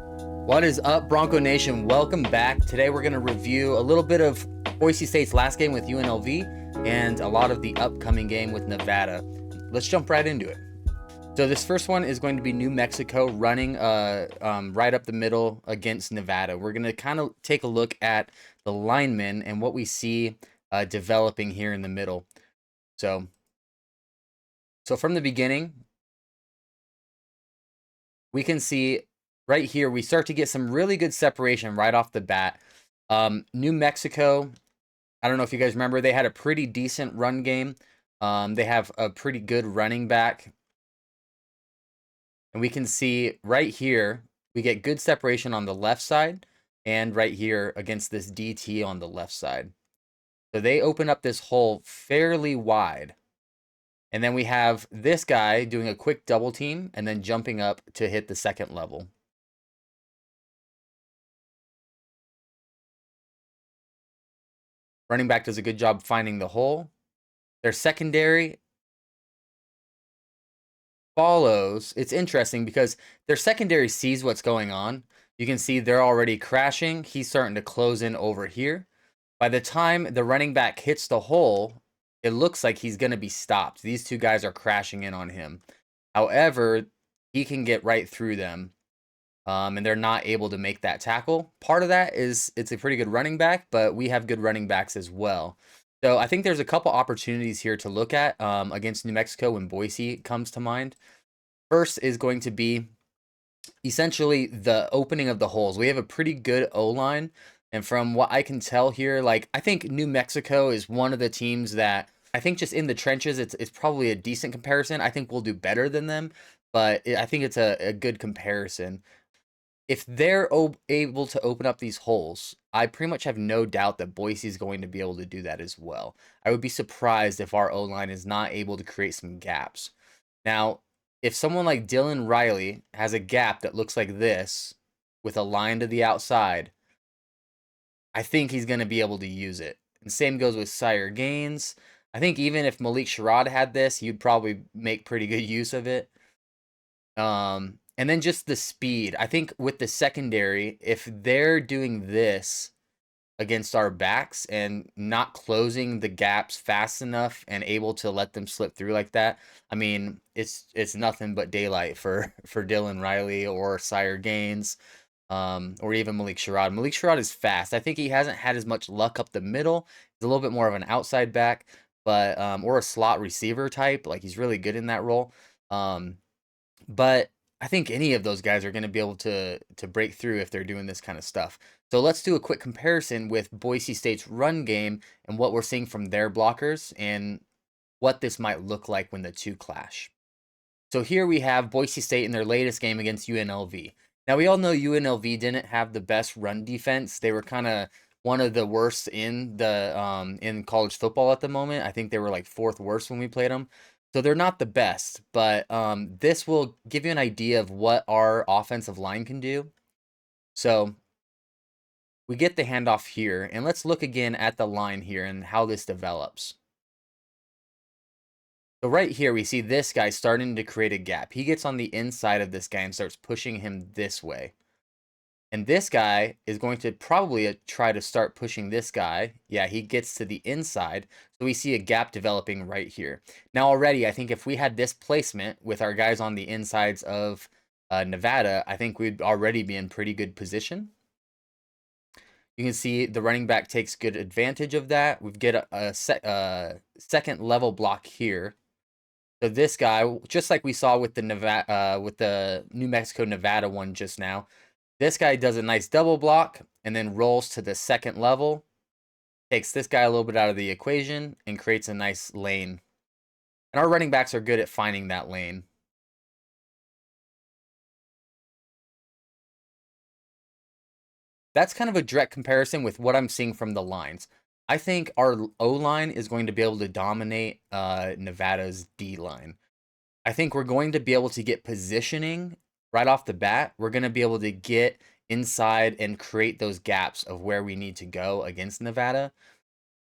What is up, Bronco Nation? Welcome back. Today we're going to review a little bit of Boise State's last game with UNLV and a lot of the upcoming game with Nevada. Let's jump right into it. So this first one is going to be New Mexico running right up the middle against Nevada. We're going to kind of take a look at the linemen and what we see developing here in the middle. So from the beginning, we can see right here, we start to get some really good separation right off the bat. New Mexico, I don't know if you guys remember, they had a pretty decent run game. They have a pretty good running back. And we can see right here, we get good separation on the left side and right here against this DT on the left side. So they open up this hole fairly wide. And then we have this guy doing a quick double team and then jumping up to hit the second level. Running back does a good job finding the hole. Their secondary follows. It's interesting because their secondary sees what's going on. You can see they're already crashing. He's starting to close in over here. By the time the running back hits the hole, it looks like he's going to be stopped. These two guys are crashing in on him. However, he can get right through them, and they're not able to make that tackle. Part of that is it's a pretty good running back, but we have good running backs as well. So I think there's a couple opportunities here to look at against New Mexico when Boise comes to mind. First is going to be essentially the opening of the holes. We have a pretty good O-line, and from what I can tell here, like, I think New Mexico is one of the teams that I think just in the trenches, it's probably a decent comparison. I think we'll do better than them, but I think it's a good comparison. If they're able to open up these holes, I pretty much have no doubt that Boise is going to be able to do that as well. I would be surprised if our O-line is not able to create some gaps. Now, if someone like Dylan Riley has a gap that looks like this with a line to the outside, I think he's going to be able to use it. And same goes with Sire Gaines. I think even if Malik Sherrod had this, he'd probably make pretty good use of it. And then just the speed. I think with the secondary, if they're doing this against our backs and not closing the gaps fast enough and able to let them slip through like that, I mean, it's nothing but daylight for Dylan Riley or Sire Gaines, or even Malik Sherrod. Malik Sherrod is fast. I think he hasn't had as much luck up the middle. He's a little bit more of an outside back, but or a slot receiver type. Like, he's really good in that role. But I think any of those guys are going to be able to break through if they're doing this kind of stuff. So let's do a quick comparison with Boise State's run game and what we're seeing from their blockers and what this might look like when the two clash. So here we have Boise State in their latest game against UNLV. Now, we all know UNLV didn't have the best run defense. They were kind of one of the worst in the in college football at the moment. I think they were like fourth worst when we played them. So they're not the best, but this will give you an idea of what our offensive line can do. So we get the handoff here, and let's look again at the line here and how this develops. So right here, we see this guy starting to create a gap. He gets on the inside of this guy and starts pushing him this way. And this guy is going to probably try to start pushing this guy. Yeah, he gets to the inside. So we see a gap developing right here. Now already, I think if we had this placement with our guys on the insides of Nevada, I think we'd already be in pretty good position. You can see the running back takes good advantage of that. We get a second level block here. So this guy, just like we saw with the New Mexico Nevada one just now, this guy does a nice double block and then rolls to the second level, takes this guy a little bit out of the equation, and creates a nice lane. And our running backs are good at finding that lane. That's kind of a direct comparison with what I'm seeing from the lines. I think our O-line is going to be able to dominate Nevada's D-line. I think we're going to be able to get positioning right off the bat. We're going to be able to get inside and create those gaps of where we need to go against Nevada.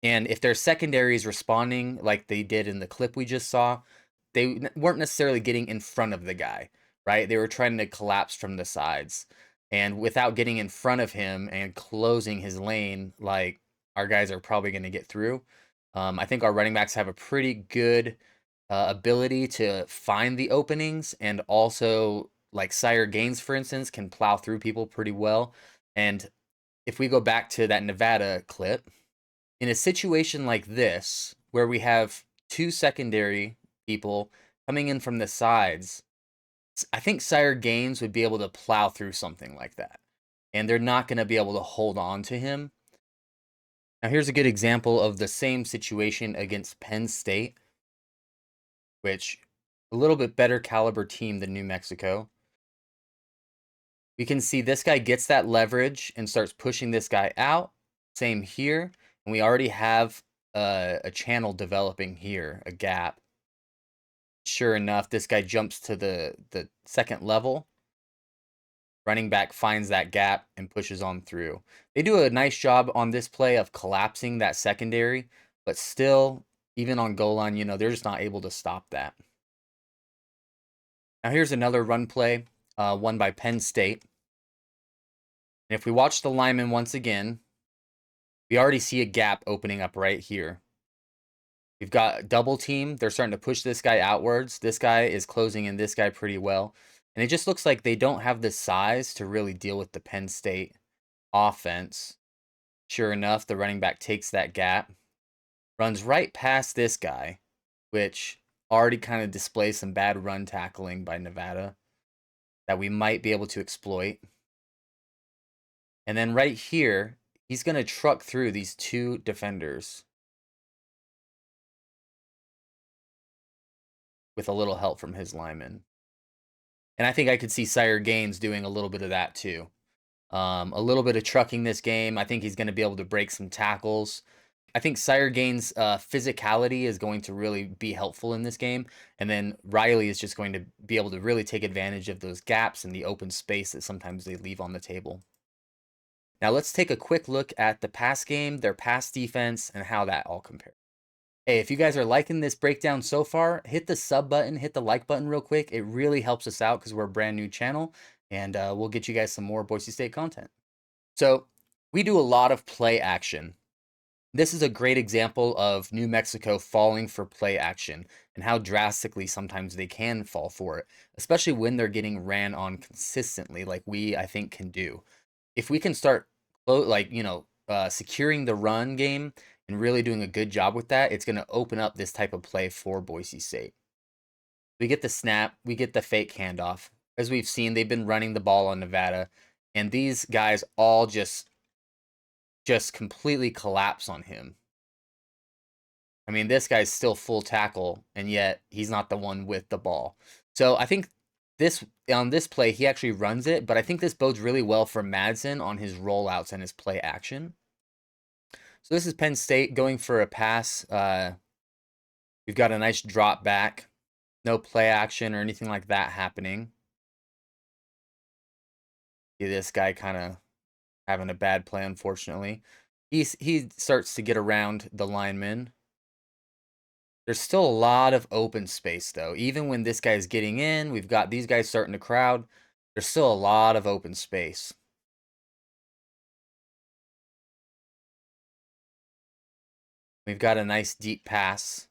And if their secondary is responding like they did in the clip we just saw, they weren't necessarily getting in front of the guy, right? They were trying to collapse from the sides. And without getting in front of him and closing his lane, like, our guys are probably going to get through. I think our running backs have a pretty good ability to find the openings, and also, like, Sire Gaines, for instance, can plow through people pretty well. And if we go back to that Nevada clip, in a situation like this, where we have two secondary people coming in from the sides, I think Sire Gaines would be able to plow through something like that. And they're not going to be able to hold on to him. Now, here's a good example of the same situation against Penn State, which a little bit better caliber team than New Mexico. We can see this guy gets that leverage and starts pushing this guy out. Same here. And we already have a channel developing here, a gap. Sure enough, this guy jumps to the second level. Running back finds that gap and pushes on through. They do a nice job on this play of collapsing that secondary, but still, even on goal line, they're just not able to stop that. Now here's another run play, won by Penn State. And if we watch the lineman once again, we already see a gap opening up right here. We've got double team. They're starting to push this guy outwards. This guy is closing in this guy pretty well. And it just looks like they don't have the size to really deal with the Penn State offense. Sure enough, the running back takes that gap, runs right past this guy, which already kind of displays some bad run tackling by Nevada that we might be able to exploit. And then right here, he's going to truck through these two defenders with a little help from his lineman. And I think I could see Sire Gaines doing a little bit of that too. A little bit of trucking this game. I think he's going to be able to break some tackles. I think Sire Gaines' physicality is going to really be helpful in this game. And then Riley is just going to be able to really take advantage of those gaps and the open space that sometimes they leave on the table. Now let's take a quick look at the pass game, their pass defense, and how that all compares. Hey, if you guys are liking this breakdown so far, hit the sub button, hit the like button real quick. It really helps us out because we're a brand new channel, and we'll get you guys some more Boise State content. So we do a lot of play action. This is a great example of New Mexico falling for play action and how drastically sometimes they can fall for it, especially when they're getting ran on consistently like we, I think, can do. If we can start, securing the run game and really doing a good job with that, it's going to open up this type of play for Boise State. We get the snap, we get the fake handoff. As we've seen, they've been running the ball on Nevada, and these guys all just completely collapse on him. I mean, this guy's still full tackle, and yet he's not the one with the ball. So I think on this play, he actually runs it, but I think this bodes really well for Madsen on his rollouts and his play action. So this is Penn State going for a pass. We've got a nice drop back. No play action or anything like that happening. See this guy kind of having a bad play, unfortunately. He starts to get around the lineman. There's still a lot of open space, though. Even when this guy's getting in, we've got these guys starting to crowd. There's still a lot of open space. We've got a nice deep pass.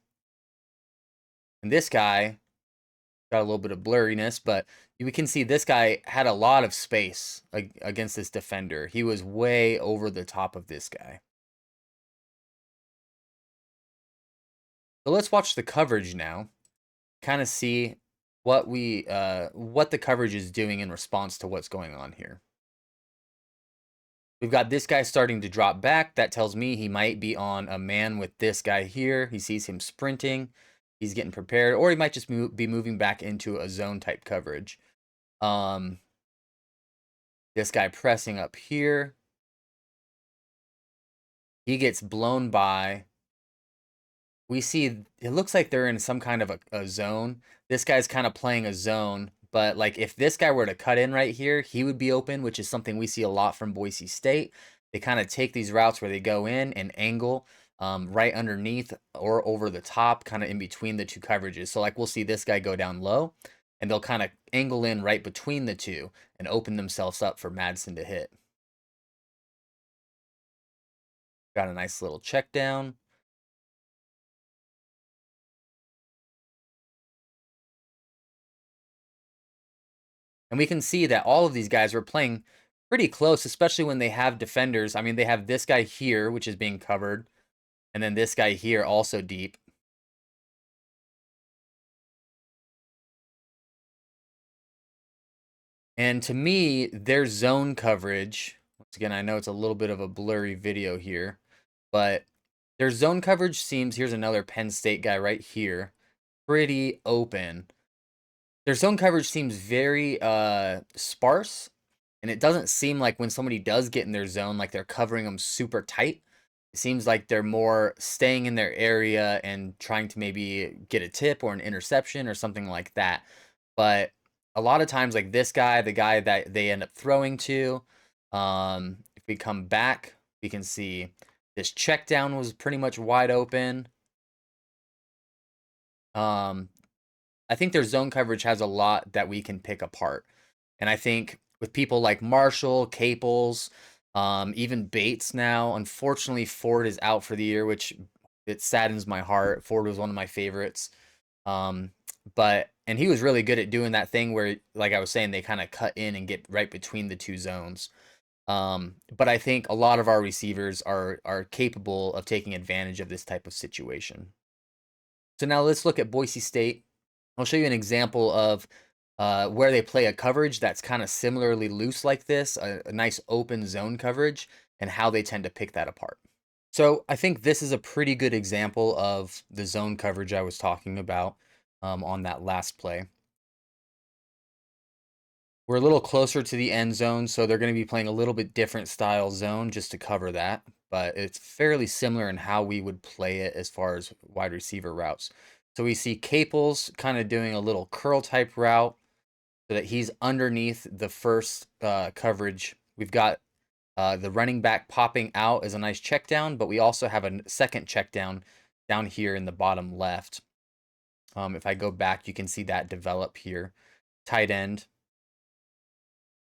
And this guy got a little bit of blurriness, but we can see this guy had a lot of space against this defender. He was way over the top of this guy. So let's watch the coverage now. Kind of see what the coverage is doing in response to what's going on here. We've got this guy starting to drop back. That tells me he might be on a man with this guy here. He sees him sprinting. He's getting prepared. Or he might just be moving back into a zone type coverage. This guy pressing up here. He gets blown by. We see it looks like they're in some kind of a zone. This guy's kind of playing a zone. But like if this guy were to cut in right here, he would be open, which is something we see a lot from Boise State. They kind of take these routes where they go in and angle right underneath or over the top, kind of in between the two coverages. So like we'll see this guy go down low. and they'll kind of angle in right between the two and open themselves up for Madsen to hit. Got a nice little check down. And we can see that all of these guys were playing pretty close, especially when they have defenders. I mean, they have this guy here, which is being covered, and then this guy here also deep. And to me, their zone coverage, once again, I know it's a little bit of a blurry video here, but their zone coverage seems, here's another Penn State guy right here, pretty open. Their zone coverage seems very sparse, and it doesn't seem like when somebody does get in their zone, like they're covering them super tight. It seems like they're more staying in their area and trying to maybe get a tip or an interception or something like that. But a lot of times, like this guy, the guy that they end up throwing to, if we come back, we can see this check down was pretty much wide open. I think their zone coverage has a lot that we can pick apart. And I think with people like Marshall, Caples, even Bates now, unfortunately, Ford is out for the year, which it saddens my heart. Ford was one of my favorites. Um, and he was really good at doing that thing where, like I was saying, they kind of cut in and get right between the two zones. But I think a lot of our receivers are capable of taking advantage of this type of situation. So now let's look at Boise State. I'll show you an example of where they play a coverage that's kind of similarly loose like this, a nice open zone coverage, and how they tend to pick that apart. So I think this is a pretty good example of the zone coverage I was talking about on that last play. We're a little closer to the end zone, so they're going to be playing a little bit different style zone just to cover that. But it's fairly similar in how we would play it as far as wide receiver routes. So we see Caples kind of doing a little curl type route so that he's underneath the first coverage. We've got the running back popping out as a nice check down, but we also have a second check down here in the bottom left. If I go back, you can see that develop here. Tight end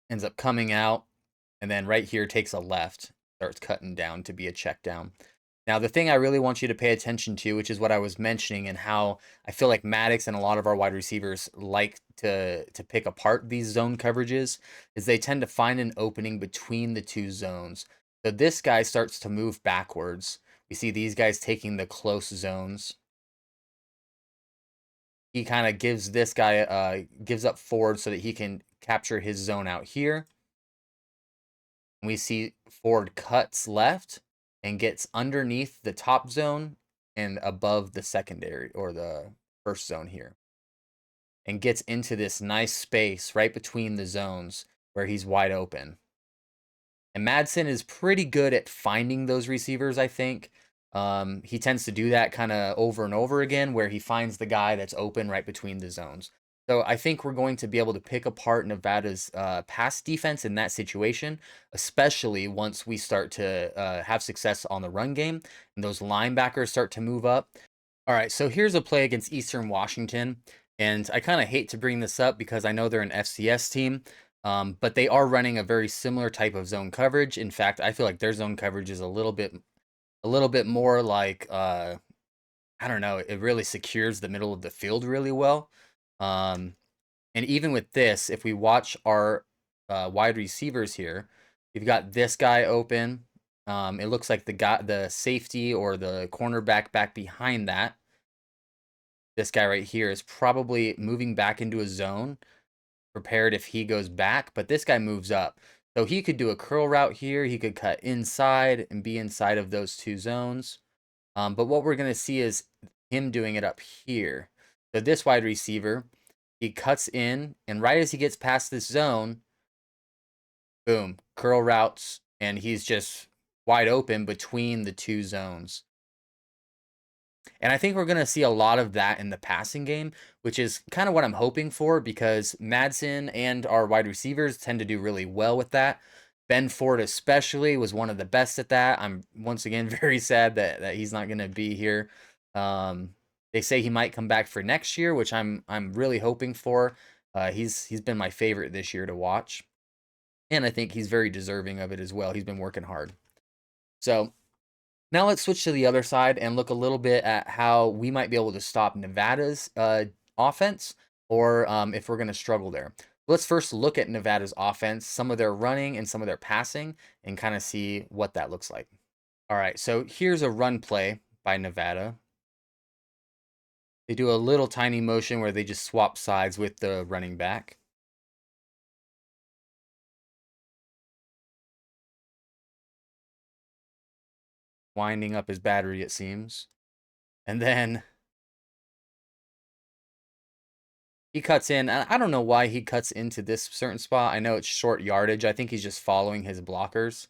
ends up coming out, and then right here takes a left, starts cutting down to be a check down. Now, the thing I really want you to pay attention to, which is what I was mentioning and how I feel like Maddox and a lot of our wide receivers like to pick apart these zone coverages, is they tend to find an opening between the two zones. So this guy starts to move backwards. We see these guys taking the close zones. He kind of gives this guy, gives up forward so that he can capture his zone out here. We see Ford cuts left and gets underneath the top zone and above the secondary or the first zone here and gets into this nice space right between the zones where he's wide open. And Madsen is pretty good at finding those receivers, I think. He tends to do that kind of over and over again where he finds the guy that's open right between the zones. So I think we're going to be able to pick apart Nevada's pass defense in that situation, especially once we start to have success on the run game and those linebackers start to move up. All right, so here's a play against Eastern Washington, and I kind of hate to bring this up because I know they're an FCS team, but they are running a very similar type of zone coverage. In fact, I feel like their zone coverage is a little bit more like I don't know, it really secures the middle of the field really well. Um, and even with this, if we watch our wide receivers here, we've got this guy open. It looks like the safety or the cornerback back behind that. This guy right here is probably moving back into a zone, prepared if he goes back, but this guy moves up. So he could do a curl route here. He could cut inside and be inside of those two zones. But what we're going to see is him doing it up here. So this wide receiver, he cuts in, and right as he gets past this zone, boom, curl routes, and he's just wide open between the two zones. And I think we're going to see a lot of that in the passing game, which is kind of what I'm hoping for because Madsen and our wide receivers tend to do really well with that. Ben Ford especially was one of the best at that. I'm once again very sad that he's not going to be here. They say he might come back for next year, which I'm really hoping for. He's been my favorite this year to watch, and I think he's very deserving of it as well. He's been working hard. So now let's switch to the other side and look a little bit at how we might be able to stop Nevada's offense, or if we're going to struggle there. Let's first look at Nevada's offense, some of their running and some of their passing, and kind of see what that looks like. All right, so here's a run play by Nevada. They do a little tiny motion where they just swap sides with the running back. Winding up his battery, it seems. And then he cuts in. I don't know why he cuts into this certain spot. I know it's short yardage. I think he's just following his blockers.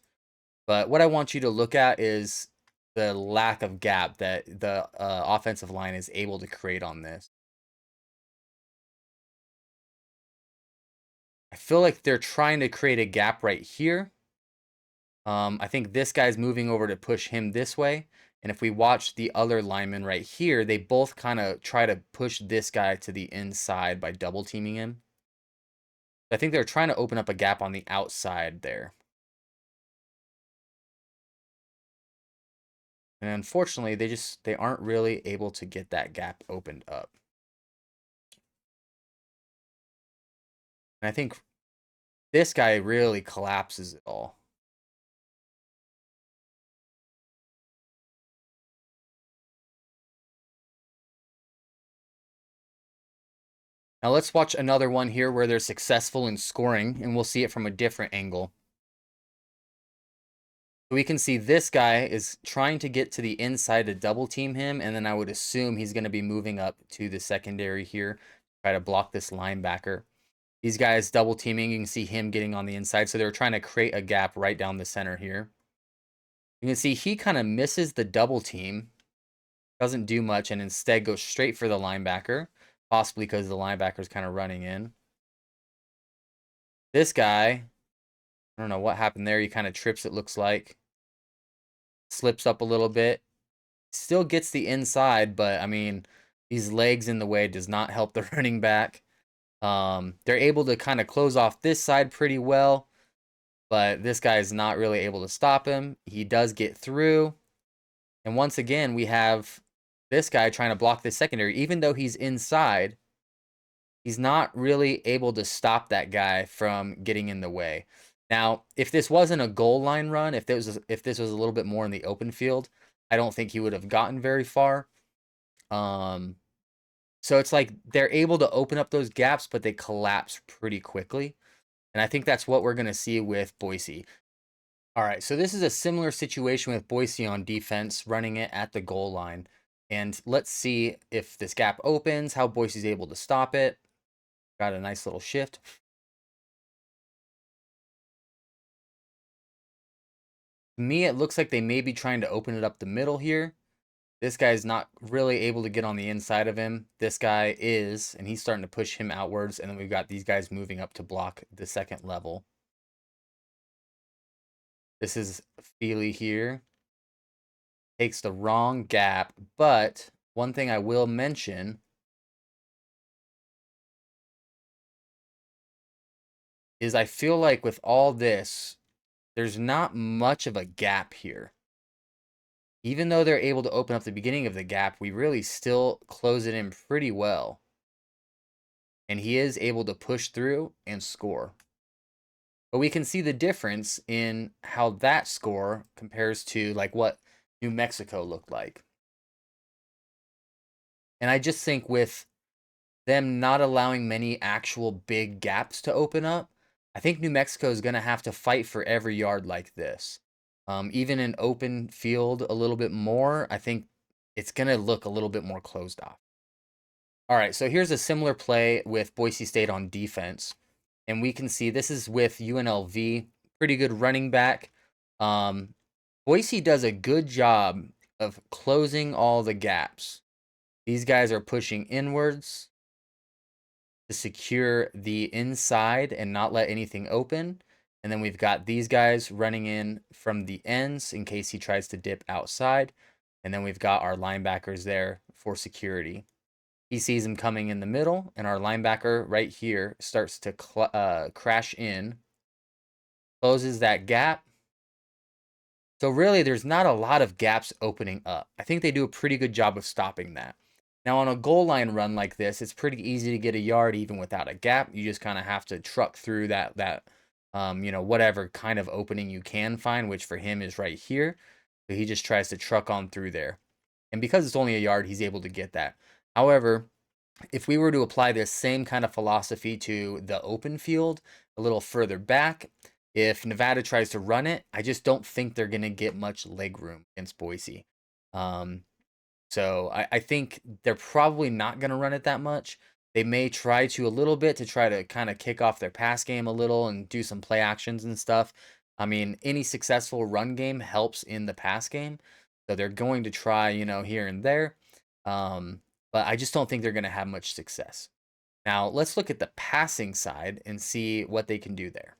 But what I want you to look at is the lack of gap that the offensive line is able to create on this. I feel like they're trying to create a gap right here. I think this guy's moving over to push him this way. And if we watch the other lineman right here, they both kind of try to push this guy to the inside by double teaming him. I think they're trying to open up a gap on the outside there. And unfortunately, they aren't really able to get that gap opened up. And I think this guy really collapses it all. Now let's watch another one here where they're successful in scoring, and we'll see it from a different angle. We can see this guy is trying to get to the inside to double team him, and then I would assume he's going to be moving up to the secondary here, try to block this linebacker. These guys double teaming, you can see him getting on the inside, so they're trying to create a gap right down the center here. You can see he kind of misses the double team, doesn't do much, and instead goes straight for the linebacker, possibly because the linebacker's kind of running in. This guy, I don't know what happened there. He kind of trips, it looks like. Slips up a little bit. Still gets the inside, but, I mean, these legs in the way does not help the running back. They're able to kind of close off this side pretty well, but this guy is not really able to stop him. He does get through. And once again, we have this guy trying to block this secondary. Even though he's inside, he's not really able to stop that guy from getting in the way. Now, if this wasn't a goal line run, if this was a little bit more in the open field, I don't think he would have gotten very far. So it's like they're able to open up those gaps, but they collapse pretty quickly. And I think that's what we're going to see with Boise. All right, so this is a similar situation with Boise on defense, running it at the goal line. And let's see if this gap opens, how Boise's able to stop it. Got a nice little shift. To me, it looks like they may be trying to open it up the middle here. This guy's not really able to get on the inside of him. This guy is, and he's starting to push him outwards. And then we've got these guys moving up to block the second level. This is Feely here. Takes the wrong gap, but one thing I will mention is I feel like with all this, there's not much of a gap here. Even though they're able to open up the beginning of the gap, we really still close it in pretty well. And he is able to push through and score. But we can see the difference in how that score compares to like what New Mexico looked like. And I just think with them not allowing many actual big gaps to open up, I think New Mexico is going to have to fight for every yard like this. Even in open field a little bit more, I think it's going to look a little bit more closed off. All right, so here's a similar play with Boise State on defense. And we can see this is with UNLV, pretty good running back. Boise does a good job of closing all the gaps. These guys are pushing inwards to secure the inside and not let anything open. And then we've got these guys running in from the ends in case he tries to dip outside. And then we've got our linebackers there for security. He sees him coming in the middle, and our linebacker right here starts to crash in, closes that gap. So really, there's not a lot of gaps opening up. I think they do a pretty good job of stopping that. Now, on a goal line run like this, it's pretty easy to get a yard even without a gap. You just kind of have to truck through whatever kind of opening you can find, which for him is right here. So he just tries to truck on through there. And because it's only a yard, he's able to get that. However, if we were to apply this same kind of philosophy to the open field a little further back, if Nevada tries to run it, I just don't think they're going to get much leg room against Boise. Um, so I think they're probably not going to run it that much. They may try to a little bit to try to kind of kick off their pass game a little and do some play actions and stuff. I mean, any successful run game helps in the pass game. So they're going to try, here and there. But I just don't think they're going to have much success. Now, let's look at the passing side and see what they can do there.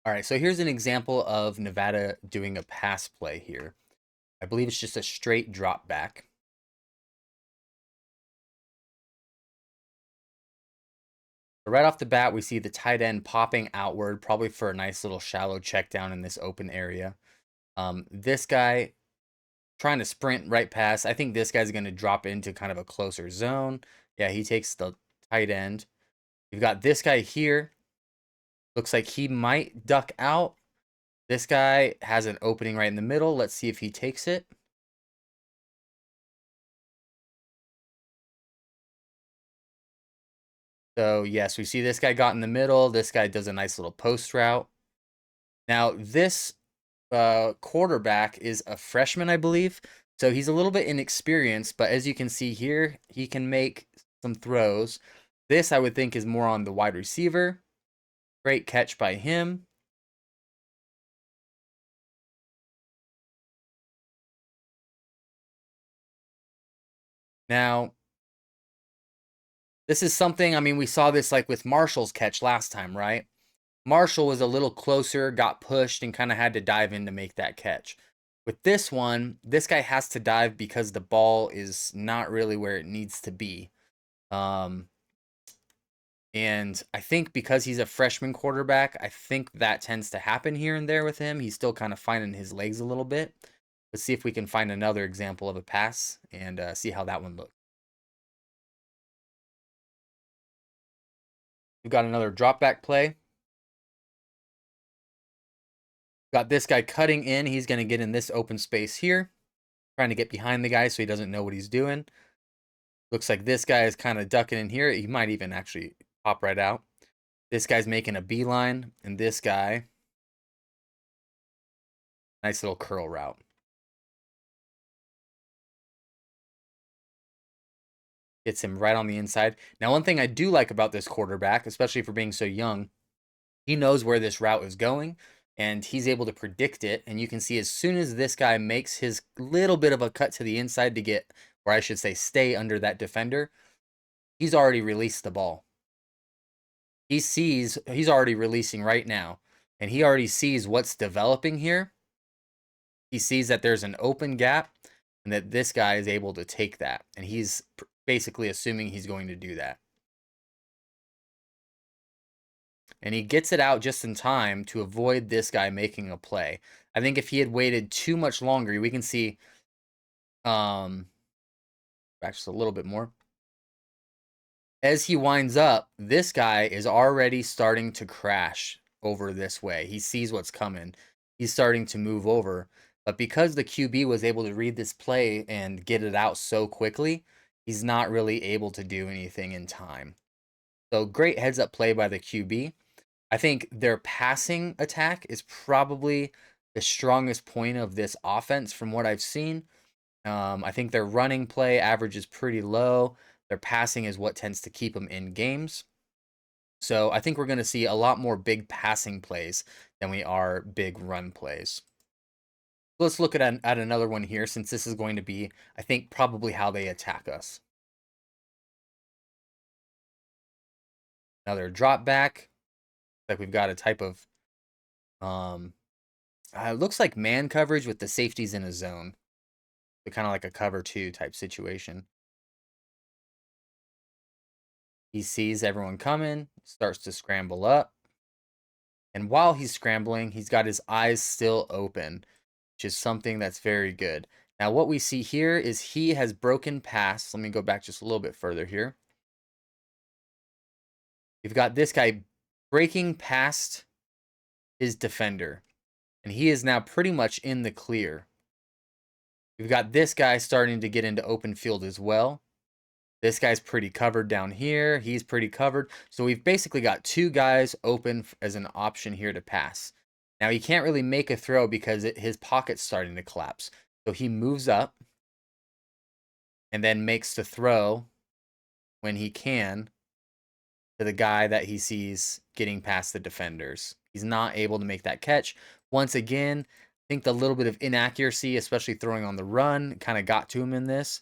All right, so here's an example of Nevada doing a pass play here. I believe it's just a straight drop back. Right off the bat, we see the tight end popping outward, probably for a nice little shallow check down in this open area. This guy trying to sprint right past. I think this guy's going to drop into kind of a closer zone. Yeah, he takes the tight end. You've got this guy here. Looks like he might duck out. This guy has an opening right in the middle. Let's see if he takes it. So, yes, we see this guy got in the middle. This guy does a nice little post route. Now, this quarterback is a freshman, I believe. So he's a little bit inexperienced, but as you can see here, he can make some throws. This, I would think, is more on the wide receiver. Great catch by him. Now, this is something, I mean, we saw this like with Marshall's catch last time, right? Marshall was a little closer, got pushed, and kind of had to dive in to make that catch. With this one, this guy has to dive because the ball is not really where it needs to be. Um, and I think because he's a freshman quarterback, I think that tends to happen here and there with him. He's still kind of finding his legs a little bit. Let's see if we can find another example of a pass and see how that one looks. We've got another drop back play. Got this guy cutting in. He's going to get in this open space here, trying to get behind the guy so he doesn't know what he's doing. Looks like this guy is kind of ducking in here. He might even actually pop right out. This guy's making a beeline, and this guy, nice little curl route. Gets him right on the inside. Now, one thing I do like about this quarterback, especially for being so young, he knows where this route is going, and he's able to predict it. And you can see as soon as this guy makes his little bit of a cut to the inside to get, or I should say, stay under that defender, he's already released the ball. He sees, he's already releasing right now, and he already sees what's developing here. He sees that there's an open gap and that this guy is able to take that. And he's basically assuming he's going to do that. And he gets it out just in time to avoid this guy making a play. I think if he had waited too much longer, we can see actually a little bit more. As he winds up, this guy is already starting to crash over this way. He sees what's coming. He's starting to move over. But because the QB was able to read this play and get it out so quickly, he's not really able to do anything in time. So great heads up play by the QB. I think their passing attack is probably the strongest point of this offense from what I've seen. I think their running play average is pretty low. Their passing is what tends to keep them in games. So I think we're going to see a lot more big passing plays than we are big run plays. Let's look at another one here, since this is going to be, I think, probably how they attack us. Another drop back. Like we've got a type of, it looks like man coverage with the safeties in a zone. So kind of like a cover two type situation. He sees everyone coming, starts to scramble up. And while he's scrambling, he's got his eyes still open, which is something that's very good. Now, what we see here is he has broken past. Let me go back just a little bit further here. We've got this guy breaking past his defender, and he is now pretty much in the clear. We've got this guy starting to get into open field as well. This guy's pretty covered down here. He's pretty covered. So we've basically got two guys open as an option here to pass. Now, he can't really make a throw because his pocket's starting to collapse. So he moves up and then makes the throw when he can to the guy that he sees getting past the defenders. He's not able to make that catch. Once again, I think the little bit of inaccuracy, especially throwing on the run, kind of got to him in this.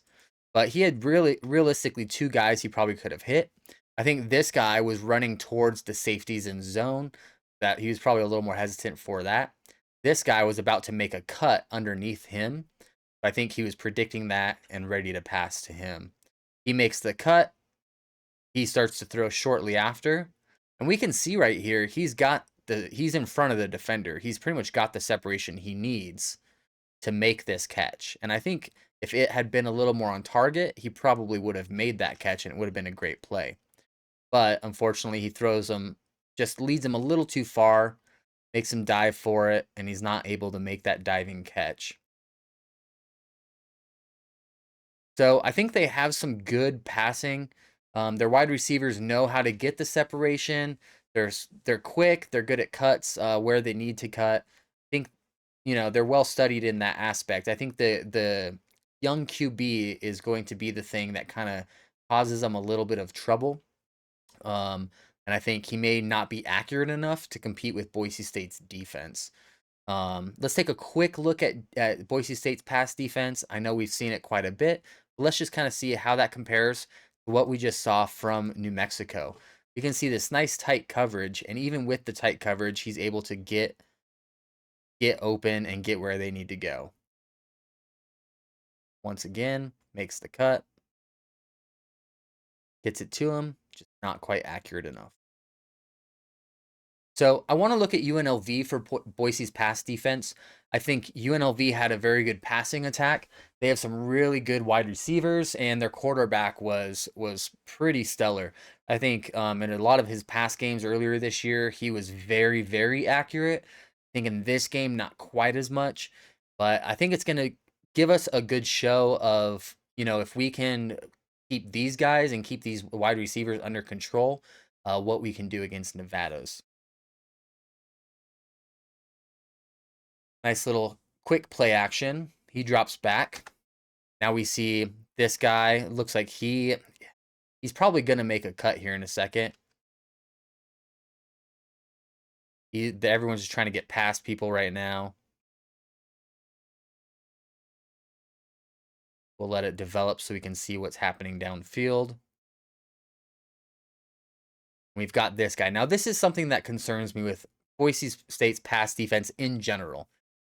But he had realistically two guys he probably could have hit. I think this guy was running towards the safeties in zone, that he was probably a little more hesitant for that. This guy was about to make a cut underneath him. I think he was predicting that and ready to pass to him. He makes the cut. He starts to throw shortly after. And we can see right here, he's in front of the defender. He's pretty much got the separation he needs to make this catch. And I think if it had been a little more on target, he probably would have made that catch and it would have been a great play. But unfortunately, he throws him, just leads him a little too far, makes him dive for it, and he's not able to make that diving catch. So I think they have some good passing. Their wide receivers know how to get the separation. They're quick. They're good at cuts where they need to cut. I think they're well studied in that aspect. I think the young QB is going to be the thing that kind of causes them a little bit of trouble. And I think he may not be accurate enough to compete with Boise State's defense. Let's take a quick look at Boise State's pass defense. I know we've seen it quite a bit, but let's just kind of see how that compares to what we just saw from New Mexico. You can see this nice tight coverage, and even with the tight coverage, he's able to get open and get where they need to go. Once again, makes the cut, gets it to him, just not quite accurate enough. So I want to look at UNLV for Boise's pass defense. I think UNLV had a very good passing attack. They have some really good wide receivers, and their quarterback was pretty stellar. I think in a lot of his pass games earlier this year, he was very, very accurate. I think in this game, not quite as much, but I think it's going to give us a good show of, if we can keep these guys and keep these wide receivers under control, what we can do against Nevada's. Nice little quick play action. He drops back. Now we see this guy. Looks like he's probably going to make a cut here in a second. Everyone's just trying to get past people right now. We'll let it develop so we can see what's happening downfield. We've got this guy. Now, this is something that concerns me with Boise State's pass defense in general.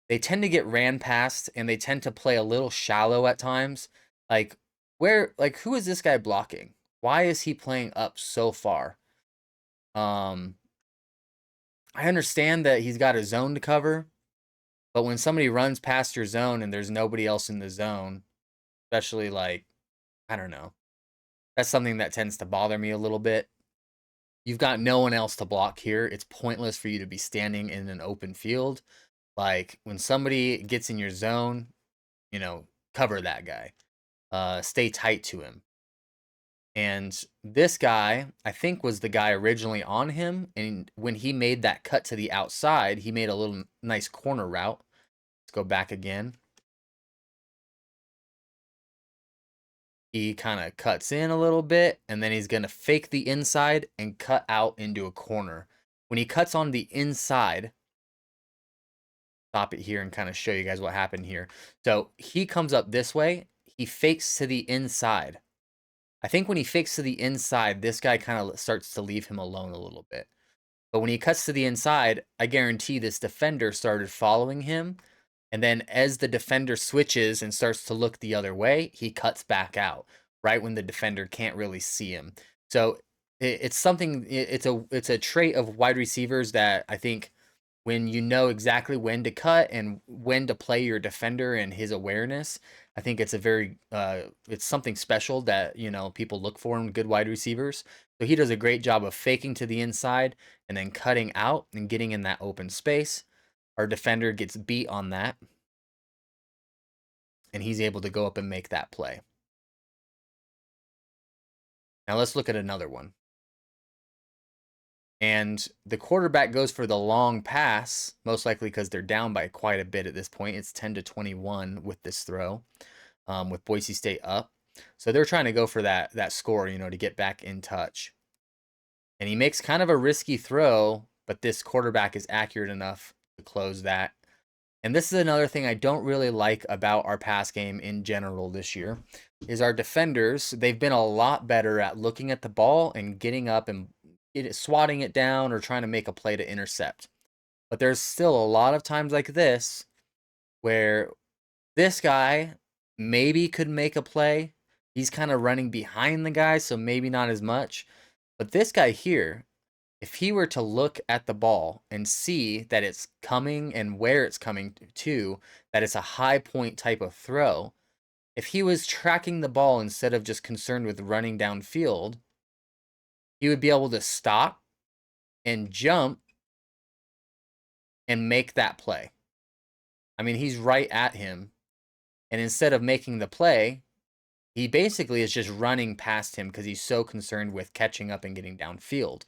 They tend to get ran past, and they tend to play a little shallow at times. Who is this guy blocking? Why is he playing up so far? I understand that he's got a zone to cover, but when somebody runs past your zone and there's nobody else in the zone, especially I don't know, that's something that tends to bother me a little bit. You've got no one else to block here. It's pointless for you to be standing in an open field. When somebody gets in your zone, cover that guy. Stay tight to him. And this guy, I think, was the guy originally on him. And when he made that cut to the outside, he made a little nice corner route. Let's go back again. He kind of cuts in a little bit, and then he's going to fake the inside and cut out into a corner. When he cuts on the inside, stop it here and kind of show you guys what happened here. So he comes up this way. He fakes to the inside. I think when he fakes to the inside, this guy kind of starts to leave him alone a little bit. But when he cuts to the inside, I guarantee this defender started following him. And then as the defender switches and starts to look the other way, he cuts back out right when the defender can't really see him. So it's something. It's a trait of wide receivers that I think when you know exactly when to cut and when to play your defender and his awareness, I think it's a very it's something special that people look for in good wide receivers. So he does a great job of faking to the inside and then cutting out and getting in that open space. Our defender gets beat on that, and he's able to go up and make that play. Now let's look at another one. And the quarterback goes for the long pass, most likely because they're down by quite a bit at this point. It's 10-21 with this throw, with Boise State up. So they're trying to go for that score, to get back in touch. And he makes kind of a risky throw, but this quarterback is accurate enough to close that. And this is another thing I don't really like about our pass game in general this year, is our defenders. They've been a lot better at looking at the ball and getting up and swatting it down or trying to make a play to intercept. But there's still a lot of times like this where this guy maybe could make a play. He's kind of running behind the guy, so maybe not as much. But this guy here, if he were to look at the ball and see that it's coming and where it's coming to, that it's a high point type of throw, if he was tracking the ball instead of just concerned with running downfield, he would be able to stop and jump and make that play. I mean, he's right at him. And instead of making the play, he basically is just running past him because he's so concerned with catching up and getting downfield.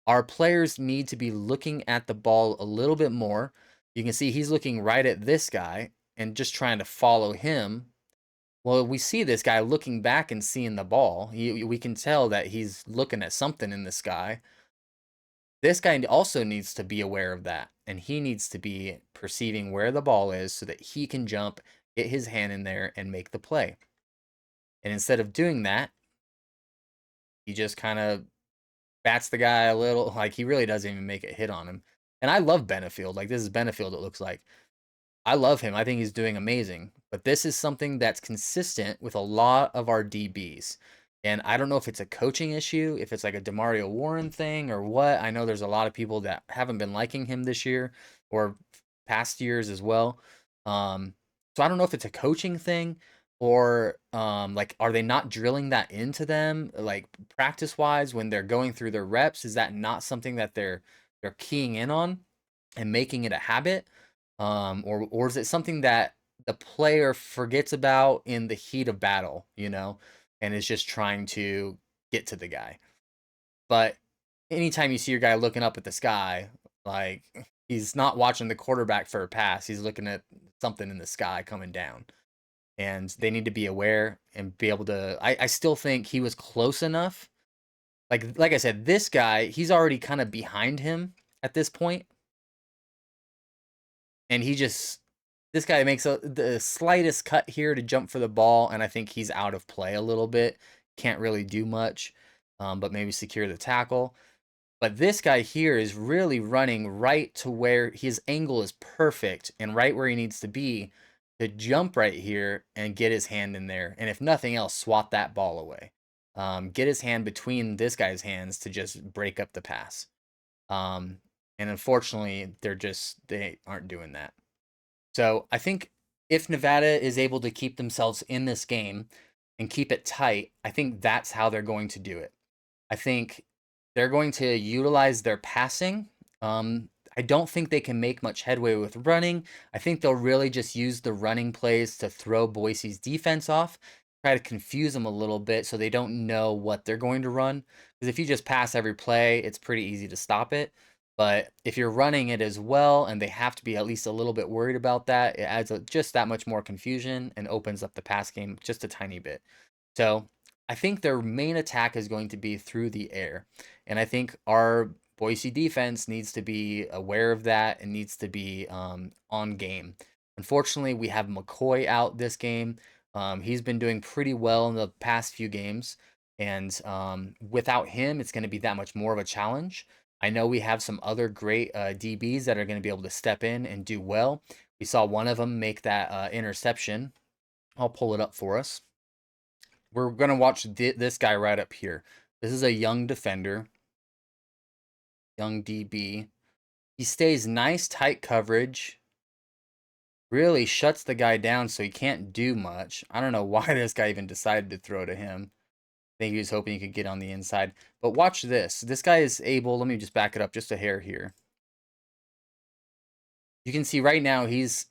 Our players need to be looking at the ball a little bit more. You can see he's looking right at this guy and just trying to follow him. Well, we see this guy looking back and seeing the ball. We can tell that he's looking at something in the sky. This guy also needs to be aware of that, and he needs to be perceiving where the ball is so that he can jump, get his hand in there, and make the play. And instead of doing that, he just kind of bats the guy a little. Like, he really doesn't even make it hit on him. And I love Benefield. Like, this is Benefield, it looks like. I love him. I think he's doing amazing. But this is something that's consistent with a lot of our DBs. And I don't know if it's a coaching issue, if it's like a Demario Warren thing or what. I know there's a lot of people that haven't been liking him this year or past years as well. So I don't know if it's a coaching thing or like, are they not drilling that into them, like practice wise when they're going through their reps? Is that not something that they're keying in on and making it a habit? Or is it something that the player forgets about in the heat of battle, and is just trying to get to the guy? But anytime you see your guy looking up at the sky, like, he's not watching the quarterback for a pass, he's looking at something in the sky coming down. And they need to be aware and be able to. I still think he was close enough. Like I said, this guy, he's already kind of behind him at this point, and this guy makes the slightest cut here to jump for the ball, and I think he's out of play a little bit. Can't really do much, but maybe secure the tackle. But this guy here is really running right to where his angle is perfect and right where he needs to be to jump right here and get his hand in there. And if nothing else, swat that ball away. Get his hand between this guy's hands to just break up the pass. And unfortunately, they aren't doing that. So I think if Nevada is able to keep themselves in this game and keep it tight, I think that's how they're going to do it. I think they're going to utilize their passing. I don't think they can make much headway with running. I think they'll really just use the running plays to throw Boise's defense off, try to confuse them a little bit so they don't know what they're going to run. Because if you just pass every play, it's pretty easy to stop it. But if you're running it as well, and they have to be at least a little bit worried about that, it adds just that much more confusion and opens up the pass game just a tiny bit. So I think their main attack is going to be through the air. And I think our Boise defense needs to be aware of that and needs to be on game. Unfortunately, we have McCoy out this game. He's been doing pretty well in the past few games. And without him, it's going to be that much more of a challenge. I know we have some other great DBs that are going to be able to step in and do well. We saw one of them make that interception. I'll pull it up for us. We're going to watch this guy right up here. This is a young defender, young DB. He stays nice, tight coverage. Really shuts the guy down so he can't do much. I don't know why this guy even decided to throw to him. I think he was hoping he could get on the inside. But watch this. This guy is able, let me just back it up just a hair here. You can see right now he's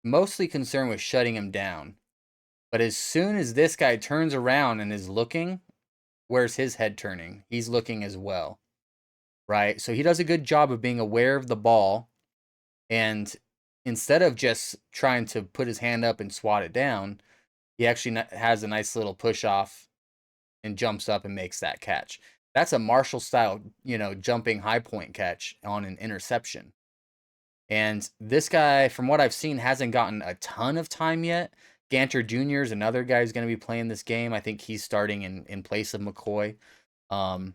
mostly concerned with shutting him down. But as soon as this guy turns around and is looking, where's his head turning? He's looking as well, right? So he does a good job of being aware of the ball. And instead of just trying to put his hand up and swat it down, he actually has a nice little push off and jumps up and makes that catch. That's a Marshall style, jumping high point catch on an interception. And this guy, from what I've seen, hasn't gotten a ton of time yet. Ganter Jr. is another guy who's going to be playing this game. I think he's starting in place of McCoy. Um,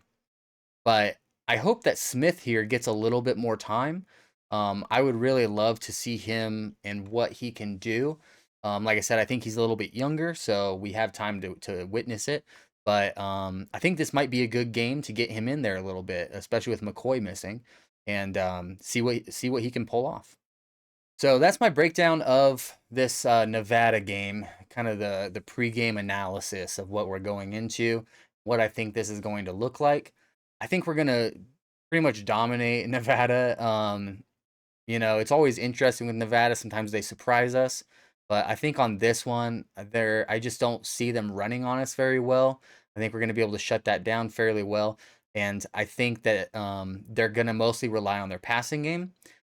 but I hope that Smith here gets a little bit more time. I would really love to see him and what he can do. Like I said, I think he's a little bit younger, so we have time to witness it. But I think this might be a good game to get him in there a little bit, especially with McCoy missing, and see what he can pull off. So that's my breakdown of this Nevada game, kind of the pregame analysis of what we're going into, what I think this is going to look like. I think we're gonna pretty much dominate Nevada. It's always interesting with Nevada. Sometimes they surprise us, but I think on this one, I just don't see them running on us very well. I think we're gonna be able to shut that down fairly well, and I think that they're gonna mostly rely on their passing game.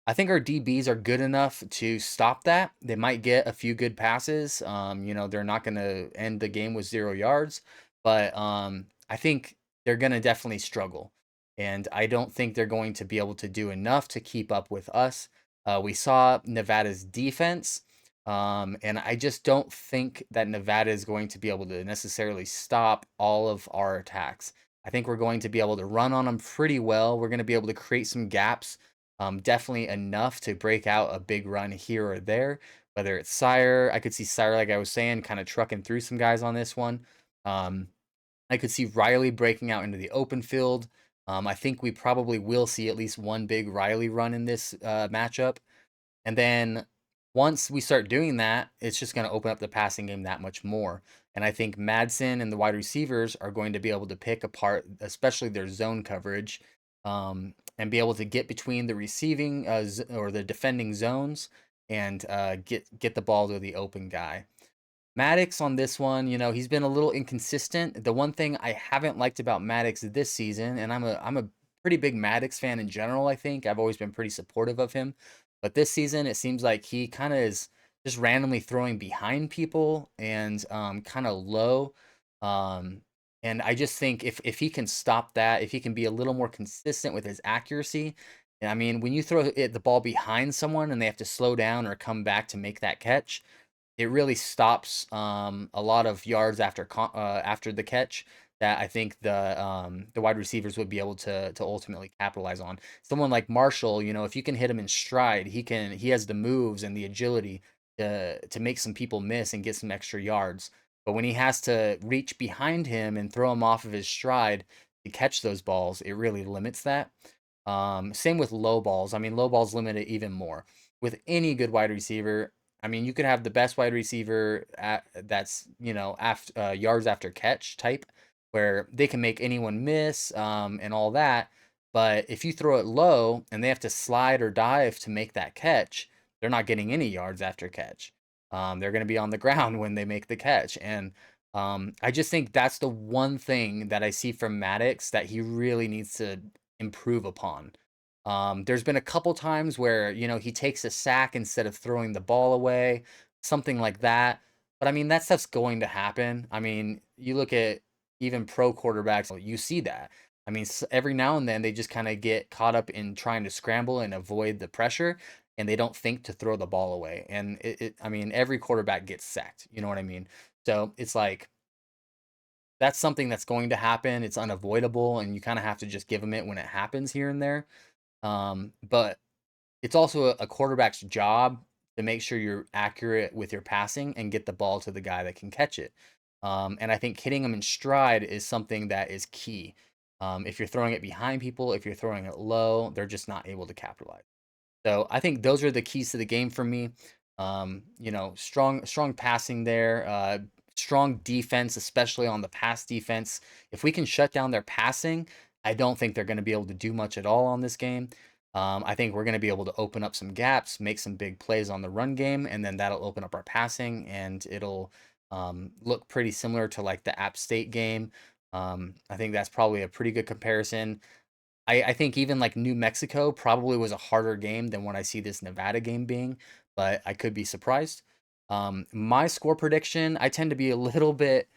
I think our DBs are good enough to stop that. They might get a few good passes. They're not going to end the game with 0 yards, but I think they're going to definitely struggle. And I don't think they're going to be able to do enough to keep up with us. We saw Nevada's defense, and I just don't think that Nevada is going to be able to necessarily stop all of our attacks. I think we're going to be able to run on them pretty well. We're going to be able to create some gaps, definitely enough to break out a big run here or there. Whether it's Sire, I could see Sire, like I was saying, kind of trucking through some guys on this one. I could see Riley breaking out into the open field. I think we probably will see at least one big Riley run in this matchup. And then once we start doing that, it's just going to open up the passing game that much more. And I think Madsen and the wide receivers are going to be able to pick apart, especially their zone coverage, and be able to get between the receiving or the defending zones and get the ball to the open guy. Maddox on this one, he's been a little inconsistent. The one thing I haven't liked about Maddox this season, and I'm a pretty big Maddox fan in general, I think. I've always been pretty supportive of him. But this season, it seems like he kind of is just randomly throwing behind people and kind of low. Um, and I just think if he can stop that, if he can be a little more consistent with his accuracy, I mean, when you throw the ball behind someone and they have to slow down or come back to make that catch, it really stops a lot of yards after the catch that I think the wide receivers would be able to ultimately capitalize on. Someone like Marshall, if you can hit him in stride, he has the moves and the agility to make some people miss and get some extra yards. But when he has to reach behind him and throw him off of his stride to catch those balls, it really limits that. Same with low balls. I mean, low balls limit it even more. With any good wide receiver, I mean, you could have the best wide receiver that's after yards after catch type, where they can make anyone miss and all that. But if you throw it low and they have to slide or dive to make that catch, they're not getting any yards after catch. They're going to be on the ground when they make the catch, and I just think that's the one thing that I see from Maddox that he really needs to improve upon. There's been a couple times where, he takes a sack instead of throwing the ball away, something like that. But I mean, that stuff's going to happen. I mean, you look at even pro quarterbacks, you see that. I mean, every now and then they just kind of get caught up in trying to scramble and avoid the pressure, and they don't think to throw the ball away. And I mean, every quarterback gets sacked. You know what I mean? So it's like, that's something that's going to happen. It's unavoidable, and you kind of have to just give them it when it happens here and there. But it's also a quarterback's job to make sure you're accurate with your passing and get the ball to the guy that can catch it. And I think hitting them in stride is something that is key. If you're throwing it behind people, if you're throwing it low, they're just not able to capitalize. So I think those are the keys to the game for me. Strong passing there, strong defense, especially on the pass defense. If we can shut down their passing, I don't think they're going to be able to do much at all on this game. I think we're going to be able to open up some gaps, make some big plays on the run game, and then that'll open up our passing, and it'll look pretty similar to like the App State game. I think that's probably a pretty good comparison. I think even like New Mexico probably was a harder game than what I see this Nevada game being, but I could be surprised. My score prediction, I tend to be a little bit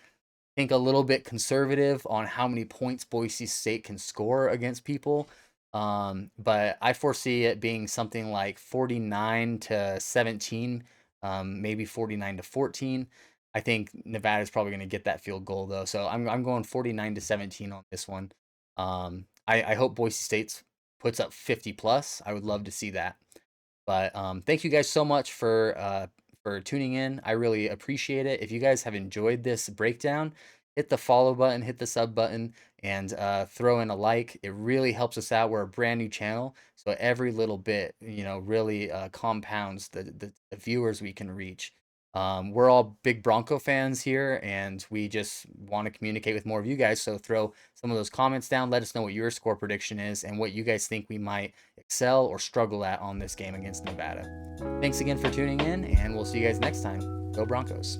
conservative on how many points Boise State can score against people. But I foresee it being something like 49 to 17, maybe 49 to 14. I think Nevada's probably going to get that field goal though. So I'm going 49 to 17 on this one. I hope Boise State puts up 50 plus. I would love to see that. But thank you guys so much for tuning in. I really appreciate it. If you guys have enjoyed this breakdown, hit the follow button, hit the sub button, and throw in a like. It really helps us out. We're a brand new channel, so every little bit, really compounds the viewers we can reach. We're all big Bronco fans here, and we just want to communicate with more of you guys. So throw some of those comments down. Let us know what your score prediction is and what you guys think we might excel or struggle at on this game against Nevada. Thanks again for tuning in, and we'll see you guys next time. Go Broncos.